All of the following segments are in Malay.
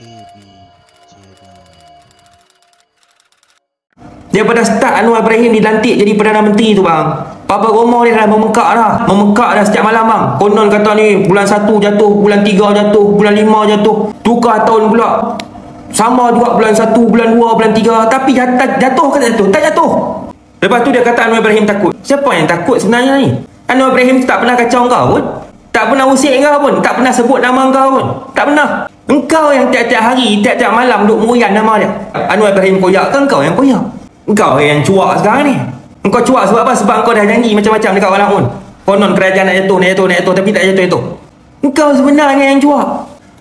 Cherry. Daripada start Anwar Ibrahim dilantik jadi Perdana Menteri tu bang, Papa Roma dia dah memekak dah setiap malam bang. Konon kata ni bulan 1 jatuh, bulan 3 jatuh, bulan 5 jatuh, tukar tahun pula. Sama juga bulan 1, bulan 2, bulan 3, tapi jatuh ke tak jatuh? Tak jatuh. Lepas tu dia kata Anwar Ibrahim takut. Siapa yang takut sebenarnya ni? Anwar Ibrahim tak pernah kacau kau pun, tak pernah usik kau pun, tak pernah sebut nama kau pun, tak pernah. Engkau yang tiap-tiap hari, tiap-tiap malam duk murian nama dia. Anwar Ibrahim koyak ke engkau yang koyak? Engkau yang cuak sekarang ni. Engkau cuak sebab apa? Sebab engkau dah janji macam-macam dekat orang lain. Konon kerajaan nak jatuh, tapi tak jatuh. Engkau sebenarnya yang cuak.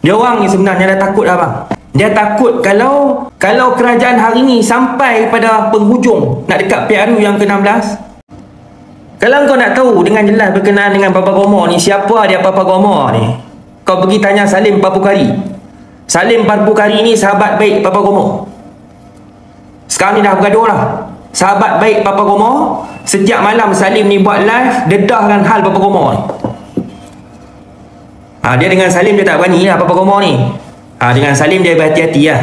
Dia orang ni sebenarnya dah takut dah bang. Dia takut kalau kerajaan hari ni sampai pada penghujung nak dekat PRU yang ke-16. Kalau kau nak tahu dengan jelas berkenaan dengan Papa Roma ni, siapa dia Papa Roma ni, kau pergi tanya Salim Papukari. Salim Papukari ni sahabat baik Papa Roma. Sekarang ni dah bergaduh lah. Sahabat baik Papa Roma. Setiap malam Salim ni buat live dedahkan hal Papa Roma ni. Dia dengan Salim dia tak berani lah Papa Roma ni. Dengan Salim dia berhati-hati lah.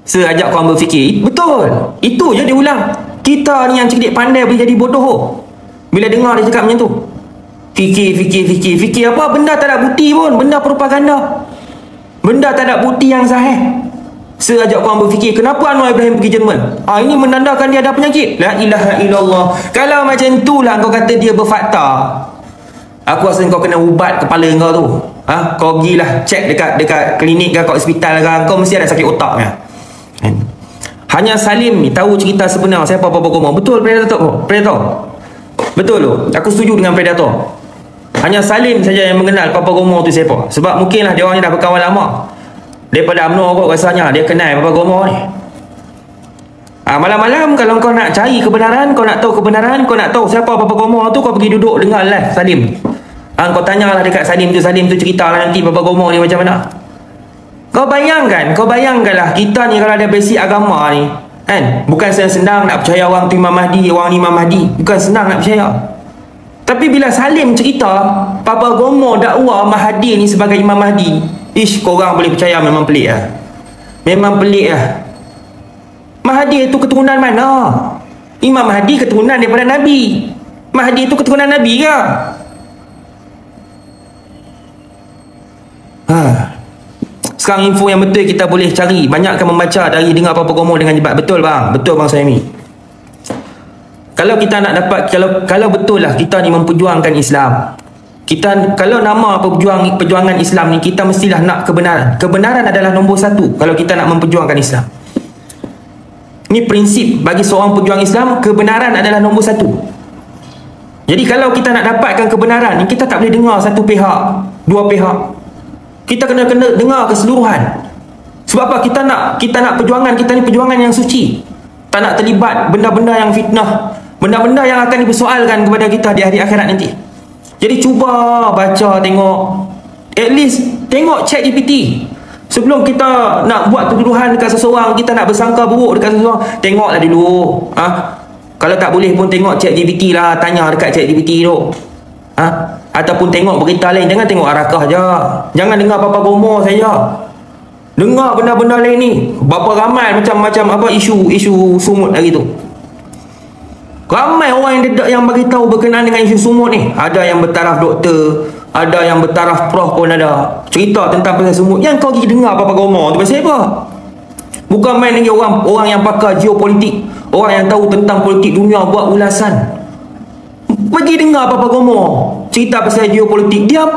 Saya ajak korang berfikir. Betul. Itu je dia ulang. Kita ni yang cerdik pandai boleh jadi bodoh bila dengar dia cakap macam tu. Fikir apa? Benda tak ada bukti pun. Benda propaganda. Benda tak ada bukti yang sahih. Saya ajak korang berfikir, kenapa Anwar Ibrahim pergi Jerman? Ini menandakan dia ada penyakit. La ilaha illallah. Kalau macam itulah kau kata dia berfakta, aku rasa kau kena ubat kepala kau tu. Kau pergilah cek dekat klinik ke, kat hospital ke, kau mesti ada sakit otaknya. Hanya Salim ni tahu cerita sebenar siapa Papa Roma. Betul Predator? Betul tu. Aku setuju dengan Predator. Hanya Salim saja yang mengenal Papa Roma tu siapa. Sebab mungkinlah dia orang ni dah berkawan lama. Daripada UMNO kot rasanya dia kenal Papa Roma ni. Malam-malam kalau kau nak cari kebenaran, kau nak tahu kebenaran, kau nak tahu siapa Papa Roma tu, kau pergi duduk dengar live Salim. Kau tanyalah dekat Salim tu ceritalah nanti Papa Roma ni macam mana. Kau bayangkanlah kita ni kalau ada basic agama ni, kan? Bukan senang nak percaya orang tu Imam Mahdi, orang ni Imam Mahdi. Bukan senang nak percaya. Tapi bila Salim cerita Papa Roma dakwa Mahdi ni sebagai Imam Mahdi, korang boleh percaya memang pelik lah. Memang pelik lah. Mahdi itu keturunan mana? Imam Mahdi keturunan daripada Nabi. Mahdi itu keturunan Nabi ke? Sekarang info yang betul kita boleh cari. Banyakkan membaca dari dengar Papa Roma dengan jebat. Betul bang. Betul bang Saimi. Kalau kita nak dapat, kalau betul lah kita ni memperjuangkan Islam, kalau nama perjuangan Islam ni, kita mestilah nak kebenaran. Kebenaran adalah nombor satu kalau kita nak memperjuangkan Islam. Ini prinsip bagi seorang pejuang Islam, kebenaran adalah nombor satu. Jadi kalau kita nak dapatkan kebenaran ni, kita tak boleh dengar satu pihak, dua pihak. Kita kena dengar keseluruhan. Sebab apa? Kita nak perjuangan kita ni perjuangan yang suci. Tak nak terlibat benda-benda yang fitnah, benda-benda yang akan dipersoalkan kepada kita di hari akhirat nanti. Jadi cuba baca, tengok, at least tengok ChatGPT. Sebelum kita nak buat tuduhan dekat seseorang, kita nak bersangka buruk dekat seseorang, tengoklah dulu. Kalau tak boleh pun tengok ChatGPT lah, tanya dekat ChatGPT tu. Ataupun tengok berita lain, jangan tengok Arakah je. Jangan dengar Papa Roma saja. Dengar benda-benda lain ni. Berapa ramai macam-macam apa isu sumut hari tu. Ramai orang yang bagi tahu berkenaan dengan isu sumut ni. Ada yang bertaraf doktor, ada yang bertaraf prof pun ada. Cerita tentang pasal sumut. Yang kau pergi dengar Papa Roma tu pasal apa? Bukan main lagi orang yang pakar geopolitik, orang yang tahu tentang politik dunia buat ulasan. Pergi dengar Papa Roma cerita pasal geopolitik, diam.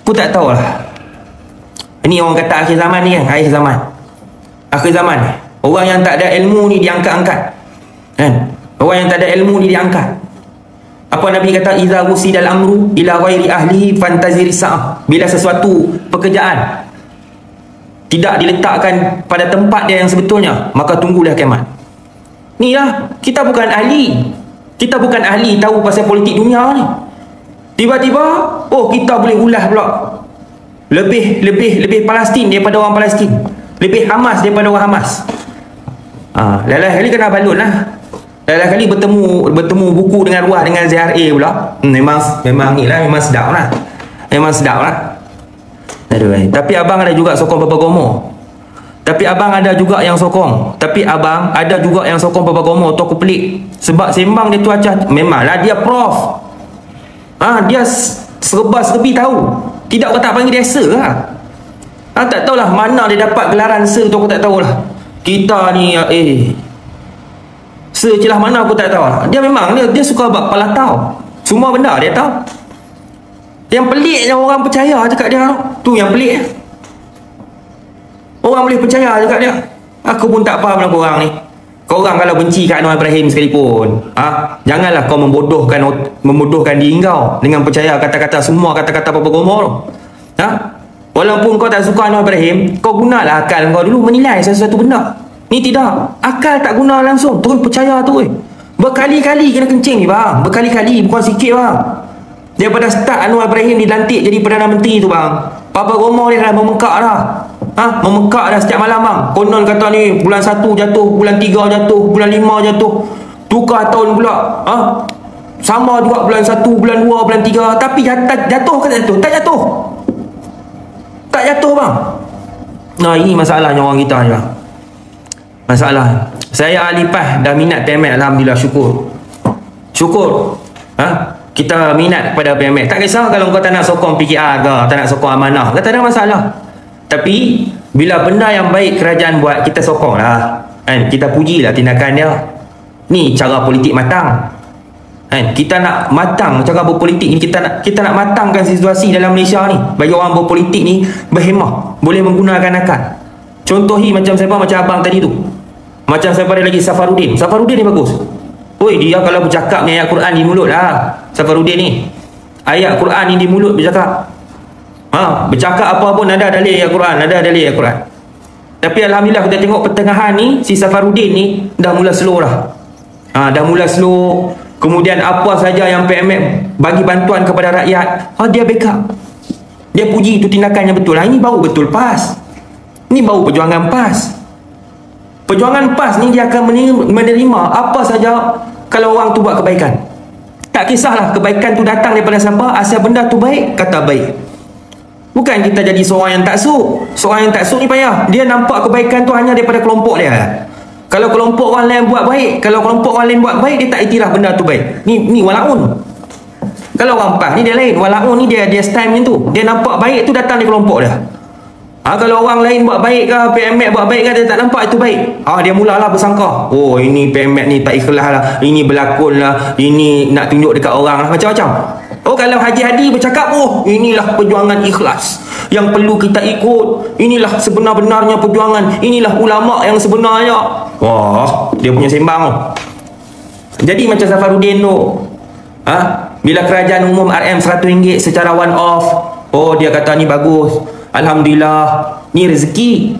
Aku tak tahulah. Ini orang kata akhir zaman ni kan, akhir zaman. Orang yang tak ada ilmu ni diangkat-angkat. Kan? Orang yang tak ada ilmu ni diangkat. Apa Nabi kata, iza wusidal amru ila ghairi ahlihi fantaziri sa'ah. Bila sesuatu pekerjaan tidak diletakkan pada tempat dia yang sebetulnya, maka tunggulah kiamat. Ni lah, kita bukan ahli. Kita bukan ahli tahu pasal politik dunia ni. Tiba-tiba kita boleh ulas pula. Lebih Palestin daripada orang Palestin. Lebih Hamas daripada orang Hamas. Lain-lain kali kena balun lah. Lain-lain kali bertemu buku dengan ruah dengan ZRA pula. Memang ni lah, memang sedap lah. Aduh, tapi abang ada juga sokong Papa Gomo. Tapi abang ada juga yang sokong. Tapi abang ada juga yang sokong Papa Gomo. Tu aku pelik. Sebab sembang dia tu acah. Memanglah dia prof. Dia serba-serbi tahu. Tidak kau tak panggil dia sir lah. Tak tahulah mana dia dapat gelaran sir tu, aku tak tahulah. Kita ni sir celah mana aku tak tahu. Dia memang dia suka buat palatau. Semua benda dia tahu. Yang peliknya orang percaya cakap dia tu yang pelik. Orang boleh percaya cakap dia. Aku pun tak faham lah korang ni. Korang kalau benci kat Anwar Ibrahim sekalipun, janganlah kau membodohkan diri kau dengan percaya kata-kata semua kata-kata Papa Gomo tu. Walaupun kau tak suka Anwar Ibrahim, kau gunalah akal kau dulu menilai sesuatu benda. Ni tidak. Akal tak guna langsung, terus percaya tu. Berkali-kali kena kencing ni bang. Berkali-kali, bukan sikit bang. Daripada start Anwar Ibrahim dilantik jadi Perdana Menteri tu bang, Papa Gomo dia dah memekak dah. Memekak dah setiap malam bang. Konon kata ni bulan 1 jatuh, bulan 3 jatuh, bulan 5 jatuh, tukar tahun pula. Sama juga bulan 1, bulan 2, bulan 3. Tapi jatuh ke tak jatuh? Tak jatuh. Tak jatuh bang. Ini masalahnya orang kita ni bang. Masalah. Saya ahli PAS dah minat PMX, alhamdulillah, syukur. Kita minat kepada PMX. Tak kisah kalau kau tak nak sokong PKR ke, tak nak sokong amanah ke, tak ada masalah. Tapi bila benda yang baik kerajaan buat, kita sokong lah. Kita pujilah tindakan dia. Ni cara politik matang. Kita nak matang cara berpolitik ni. Kita nak matangkan situasi dalam Malaysia ni. Bagi orang berpolitik ni berhemah, boleh menggunakan akal. Contohi macam siapa, macam abang tadi tu. Macam siapa ada lagi, Safarudin. Safarudin ni bagus. Dia kalau bercakap ni ayat Quran di mulut lah. Safarudin ni ayat Quran ni di mulut bercakap. Bercakap apa pun ada dalil ayat Quran, ada dalil ayat Quran. Tapi alhamdulillah kita tengok pertengahan ni, si Safarudin ni dah mula slow dah. Dah mula slow. Kemudian apa saja yang PMX bagi bantuan kepada rakyat, dia backup. Dia puji itu tindakan yang betul. Ini baru betul PAS. Ini baru perjuangan PAS. Perjuangan PAS ni dia akan menerima apa saja kalau orang tu buat kebaikan. Tak kisahlah kebaikan tu datang daripada siapa, asal benda tu baik, kata baik. Bukan kita jadi seorang yang tak suk. Seorang yang tak suk ni payah. Dia nampak kebaikan tu hanya daripada kelompok dia. Kalau kelompok orang lain buat baik, kalau kelompok orang lain buat baik, dia tak iktiraf benda tu baik. Ni walaun. Kalau orang PAS ni dia lain. Walaun ni dia stand macam tu. Dia nampak baik tu datang di kelompok dia. Kalau orang lain buat baik ke, PMX buat baik ke, dia tak nampak itu baik. Dia mulalah bersangka, ini PMX ni tak ikhlas lah, ini berlakon lah, ini nak tunjuk dekat orang lah, macam-macam. Kalau Haji Hadi bercakap, inilah perjuangan ikhlas yang perlu kita ikut, inilah sebenar-benarnya perjuangan, inilah ulama' yang sebenarnya. Dia punya sembang. Jadi macam Safarudin tu, bila kerajaan umum RM RM100 secara one off, dia kata ni bagus. Alhamdulillah, ni rezeki.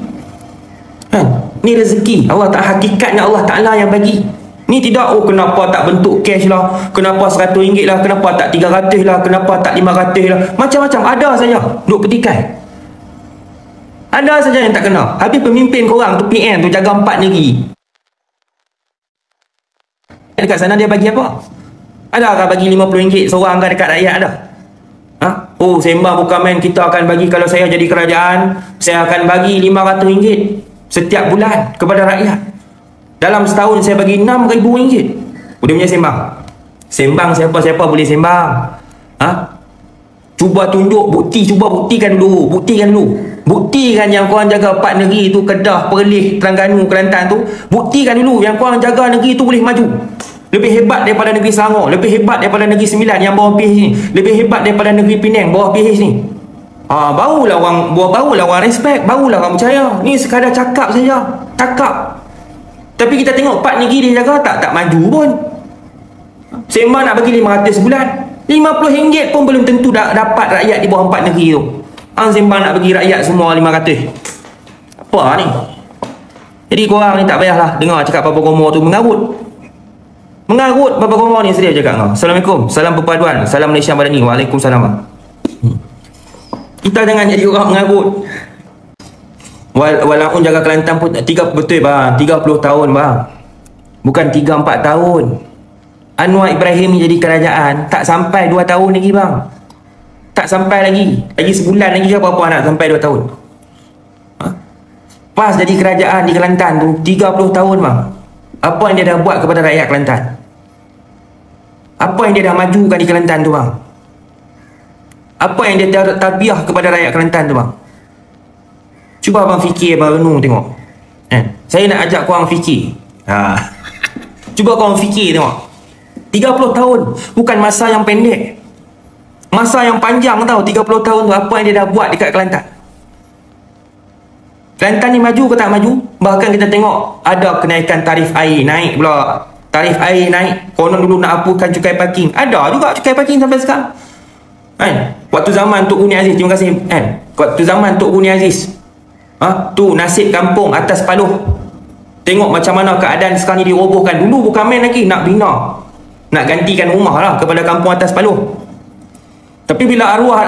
Ni rezeki. Allah tak, hakikatnya Allah Ta'ala yang bagi. Ni tidak, kenapa tak bentuk cash lah, kenapa RM100 lah, kenapa tak 300 lah, kenapa tak 500 lah. Macam-macam ada saja duk petikai. Ada saja yang tak kena. Habis pemimpin korang tu, PM tu, jaga 4 negeri. Dekat sana dia bagi apa? Adakah bagi RM50 seorang kan dekat rakyat ada? Sembang bukan main, kita akan bagi, kalau saya jadi kerajaan, saya akan bagi RM500 setiap bulan kepada rakyat. Dalam setahun saya bagi RM6,000. Dia punya sembang. Sembang siapa-siapa boleh sembang. Cuba tunjuk bukti, cuba buktikan dulu. Buktikan yang korang jaga 4 negeri tu, Kedah, Perlis, Terengganu, Kelantan tu. Buktikan dulu yang korang jaga negeri tu boleh maju. Lebih hebat daripada negeri Selangor, lebih hebat daripada negeri Sembilan yang bawah PH ni, lebih hebat daripada negeri Penang bawah PH ni. Barulah orang respect, barulah orang percaya. Ni sekadar cakap saja, cakap. Tapi kita tengok 4 negeri dia jaga tak maju pun. Sembang nak bagi 500 sebulan, RM50 pun belum tentu dapat rakyat di bawah 4 negeri tu. Sembang nak bagi rakyat semua 500. Apa ni? Jadi korang ni tak payahlah dengar cakap Papa Gomo tu mengarut. Papa Gomo ni sedia cakap kau. Assalamualaikum, salam perpaduan, salam Malaysia Madani. Waalaikumsalam. Kita jangan jadi orang mengarut. Walaupun jaga Kelantan pun betul bang, 30 tahun bang. Bukan 3-4 tahun. Anwar Ibrahim ni jadi kerajaan tak sampai 2 tahun lagi bang. Tak sampai lagi. Lagi sebulan lagi ke apa nak sampai 2 tahun. Pas jadi kerajaan di Kelantan tu 30 tahun bang. Apa yang dia dah buat kepada rakyat Kelantan? Apa yang dia dah majukan di Kelantan tu bang? Apa yang dia dah tarbiah kepada rakyat Kelantan tu bang? Cuba abang fikir, abang renung tengok. Saya nak ajak korang fikir. Cuba korang fikir tengok. 30 tahun bukan masa yang pendek. Masa yang panjang tau. 30 tahun tu apa yang dia dah buat dekat Kelantan. Kelantan ni maju ke tak maju? Bahkan kita tengok ada kenaikan tarif air, naik pula. Tarif air naik. Konon dulu nak apakan cukai parking. Ada juga cukai parking sampai sekarang. Waktu zaman Tok Guni Aziz, terima kasih. Waktu zaman Tok Guni Aziz, tu nasib kampung atas Paluh. Tengok macam mana keadaan sekarang ni dirobohkan. Dulu bukan main lagi nak bina, nak gantikan rumah lah kepada kampung atas Paluh. Tapi bila arwah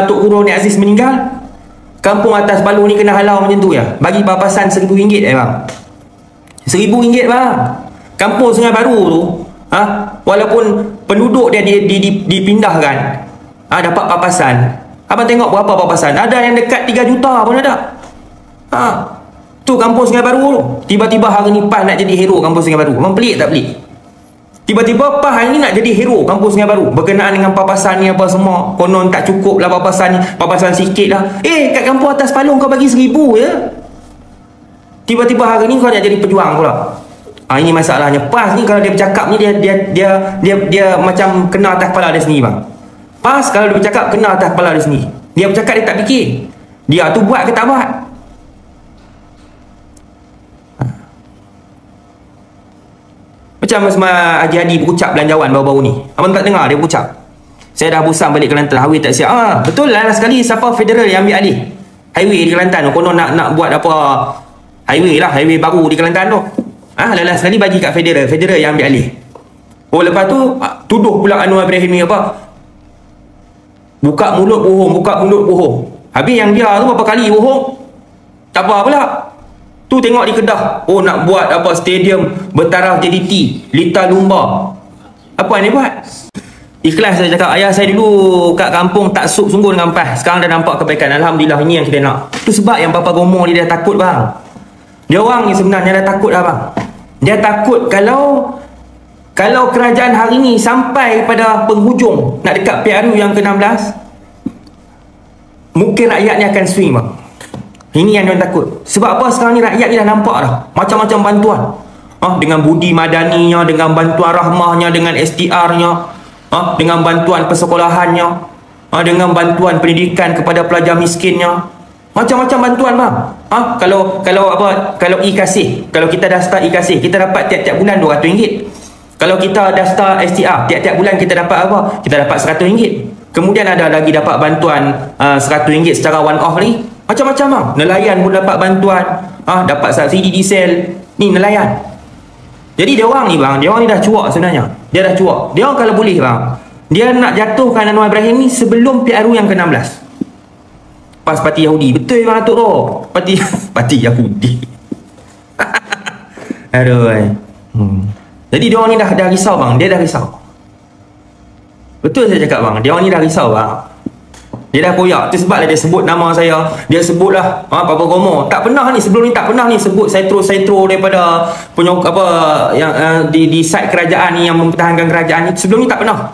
Tok Guru Ni Aziz meninggal, kampung atas Paluh ni kena halau macam tu ya. Bagi papasan RM1,000 bang. RM1,000 bang. Kampung Sungai Baru tu, walaupun penduduk dia dipindahkan, dapat papasan. Abang tengok berapa papasan. Ada yang dekat 3 juta pun ada. Tu kampung Sungai Baru tu. Tiba-tiba hari ni PAS nak jadi hero kampung Sungai Baru. Memang pelik tak pelik? Tiba-tiba PAS hari ni nak jadi hero kampung Sungai Baru. Berkenaan dengan papasan ni apa semua. Konon tak cukup lah papasan ni. Papasan sikit lah. Kat kampung atas Palung kau bagi RM1,000 je. Tiba-tiba hari ni kau nak jadi pejuang pula. Ini masalahnya. PAS ni kalau dia bercakap ni dia macam kena atas kepala dia sendiri bang. PAS kalau dia bercakap kena atas kepala dia sendiri. Dia bercakap dia tak fikir. Dia tu buat ke tak buat. Macam Mas Haji berucap belanjawan baru-baru ni. Abang tak dengar dia berucap. Saya dah bosan balik Kelantan. Highway tak siap. Betul lah sekali siapa federal yang ambil alih highway di Kelantan. Konon nak buat apa highway lah. Highway baru di Kelantan tu. Lalas sekali bagi kat federal. Federal yang ambil alih. Lepas tu tuduh pula Anwar Ibrahim ni apa. Buka mulut bohong. Habis yang dia tu berapa kali bohong. Tak apa pula. Tu tengok di Kedah. Nak buat apa stadium bertaraf JDT, Lita Lumba. Apa yang dia buat? Ikhlas saya cakap. Ayah saya dulu kat kampung tak suk sungguh dengan PAS. Sekarang dah nampak kebaikan. Alhamdulillah, ini yang kita nak. Tu sebab yang Papa Gomo ni dah takut bang. Dia orang ni sebenarnya dah takut lah bang. Dia takut kalau kerajaan hari ni sampai pada penghujung nak dekat PRU yang ke-16, mungkin rakyat ni akan swing bang. Ini yang dia takut. Sebab apa sekarang ni rakyat ni dah nampak dah macam-macam bantuan. Dengan budi madaninya, dengan bantuan rahmahnya, dengan STR-nya, dengan bantuan persekolahannya, dengan bantuan pendidikan kepada pelajar miskinnya. Macam-macam bantuan bang. Kalau e-kasih, kalau kita dah start e-kasih, kita dapat tiap-tiap bulan RM200. Kalau kita dah start STR, tiap-tiap bulan kita dapat apa? Kita dapat RM100. Kemudian ada lagi dapat bantuan RM100 secara one off ni. Macam-macam bang. Nelayan pun dapat bantuan. Dapat subsidi diesel. Ni nelayan. Jadi dia orang ni bang, dia orang ni dah cuak sebenarnya. Dia dah cuak. Dia orang kalau boleh bang, dia nak jatuhkan Anwar Ibrahim ni sebelum PRU yang ke-16. PAS parti Yahudi. Betul bang Datuk Roh. Parti Yahudi. Aduh. Jadi dia orang ni dah risau bang. Dia dah risau. Betul saya cakap bang. Dia orang ni dah risau bang. Dia dah koyak. Itu sebablah dia sebut nama saya. Dia sebutlah Papa Gomo. Tak pernah ni, sebelum ni tak pernah ni sebut sentro daripada yang di side kerajaan ni yang mempertahankan kerajaan ni. Sebelum ni tak pernah.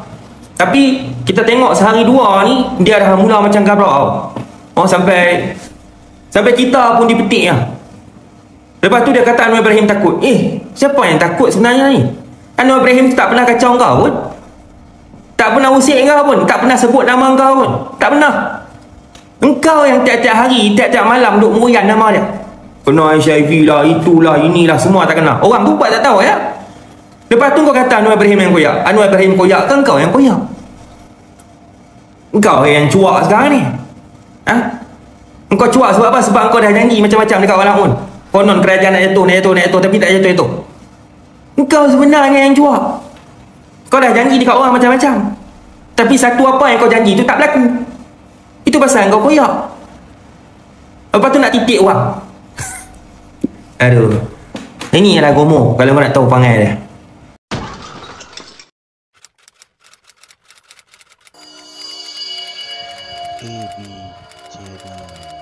Tapi kita tengok sehari dua ni dia dah mula macam gabrak. Sampai kita pun dipetik lah. Lepas tu dia kata Anwar Ibrahim takut. Siapa yang takut sebenarnya ni? Anwar Ibrahim tak pernah kacau kau pun. Tak pernah usik kau pun. Tak pernah sebut nama kau pun. Tak pernah. Engkau yang tiap-tiap hari, tiap-tiap malam duk merian nama dia. Kena HIV lah, itulah, inilah, semua tak kena. Orang tu buat tak tahu ya. Lepas tu kau kata Anwar Ibrahim yang koyak. Anwar Ibrahim koyak ke engkau yang koyak? Engkau yang cuak sekarang ni. Engkau cuak sebab apa? Sebab engkau dah janji macam-macam dekat orang pun. Konon kerajaan nak jatuh, tapi tak jatuh. Engkau sebenarnya yang cuak. Kau dah janji dekat orang macam-macam, tapi satu apa yang kau janji tu tak berlaku. Itu pasal kau koyak. Lepas tu nak titik orang. Aduh. Ini adalah Gomo. Kalau kau nak tahu perangai dia. AB Channel.